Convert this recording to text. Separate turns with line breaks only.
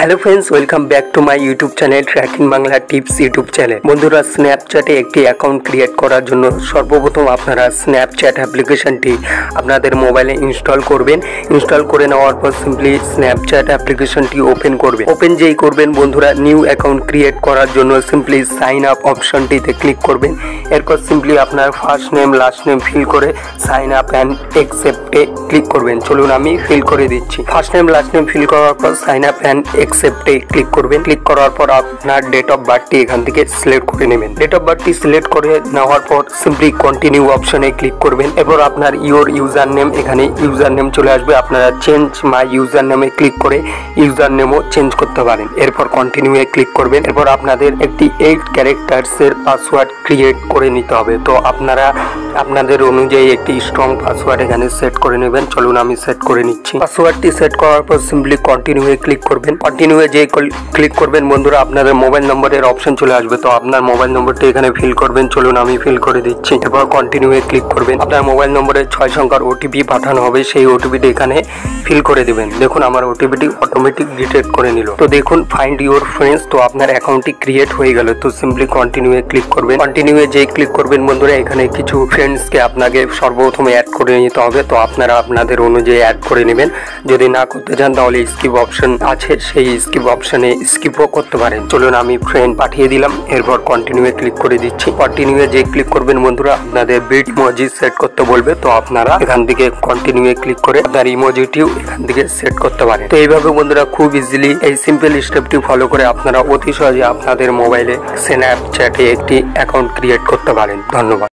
Hello friends, welcome back to my YouTube channel tracking Bangla tips YouTube channel. বন্ধুরা, স্ন্যাপচ্যাটে একটি account create করার জন্য সর্বপ্রথম আপনারা স্ন্যাপচ্যাট অ্যাপ্লিকেশনটি আপনাদের মোবাইলে ইনস্টল করবেন। ইনস্টল করে নেওয়ার পর সিম্পলি স্ন্যাপচ্যাট অ্যাপ্লিকেশনটি ওপেন করবেন। ওপেন যেই করবেন বন্ধুরা, নিউ অ্যাকাউন্ট ক্রিয়েট করার জন্য সিম্পলি সাইন আপ অপশনটিতে ক্লিক করবেন। এরপর সিম্পলি আপনার first name last name fill করে সাইন আপ অ্যান্ড অ্যাকসেপ্টে ক্লিক করবেন। চলুন আমি ফিল করে দিচ্ছি। First name last name fill করার পর সাইন আপ অ্যান্ড অ্যাকসেপ্টে ক্লিক করবেন। ক্লিক করার পর আপনার ডেট অফ বার্থটি এখান থেকে সিলেক্ট করে নেবেন। ডেট অফ বার্থটি সিলেক্ট করে নেওয়ার পর সিম্পলি কন্টিনিউ অপশনে ক্লিক করবেন। এরপর আপনার ইউজার নেম, এখানে ইউজার নেম চলে আসবে। আপনারা চেঞ্জ মাই ইউজার নেমে ক্লিক করে ইউজার নেমও চেঞ্জ করতে পারেন। এরপর কন্টিনিউয়ে ক্লিক করবেন। এরপর আপনাদের একটি 8 ক্যারেক্টার্সের পাসওয়ার্ড ক্রিয়েট করে নিতে হবে। তো আপনারা আপনাদের অনুযায়ী একটি স্ট্রং পাসওয়ার্ড এখানে সেট করে নেবেন। চলুন আমি সেট করে নিচ্ছি। পাসওয়ার্ডটি সেট করার পর সিম্পলি কন্টিনিউয়ে ক্লিক করবেন। কন্টিনিউয়ে যে ক্লিক করবেন বন্ধুরা, আপনাদের মোবাইল নম্বরের অপশন চলে আসবে। তো আপনার মোবাইল নম্বরটি এখানে ফিল করবেন। চলুন আমি ফিল করে দিচ্ছি। এরপর কন্টিনিউয়ে ক্লিক করবেন। আপনার মোবাইল নম্বরে 6 সংখ্যার ওটিপি পাঠানো হবে, সেই ওটিপিটি এখানে ফিল করে দেবেন। দেখুন আমার ওটিপিটি অটোমেটিক ডিটেক্ট করে নিল। তো দেখুন ফাইন্ড ইউর ফ্রেন্ডস, তো আপনার অ্যাকাউন্টটি ক্রিয়েট হয়ে গেল। তো সিম্পলি কন্টিনিউয়ে ক্লিক করবেন। কন্টিনিউয়ে যে ক্লিক করবেন বন্ধুরা, এখানে কিছু ফ্রেন্ডসকে আপনাকে সর্বপ্রথমে অ্যাড করে নিতে হবে। তো আপনারা আপনাদের অনুযায়ী অ্যাড করে নেবেন। যদি না করতে চান তাহলে স্কিপ অপশন আছে, সেই স্কিপ অপশনে স্কিপও করতে পারেন। চলুন আমি ফ্রেন্ড পাঠিয়ে দিলাম। এরপর কন্টিনিউয়ে ক্লিক করে দিচ্ছি। কন্টিনিউয়ে যে ক্লিক করবেন বন্ধুরা, আপনাদের বিট ইমোজি সেট করতে বলবে। তো আপনারা এখান থেকে কন্টিনিউয়ে ক্লিক করে আপনার ইমোজিটিও এখান থেকে সেট করতে পারেন। তো এইভাবে বন্ধুরা খুব ইজিলি এই সিম্পল স্টেপটি ফলো করে আপনারা অতি সহজে আপনাদের মোবাইলে স্ন্যাপচ্যাটে একটি অ্যাকাউন্ট ক্রিয়েট করতে পারেন। ধন্যবাদ।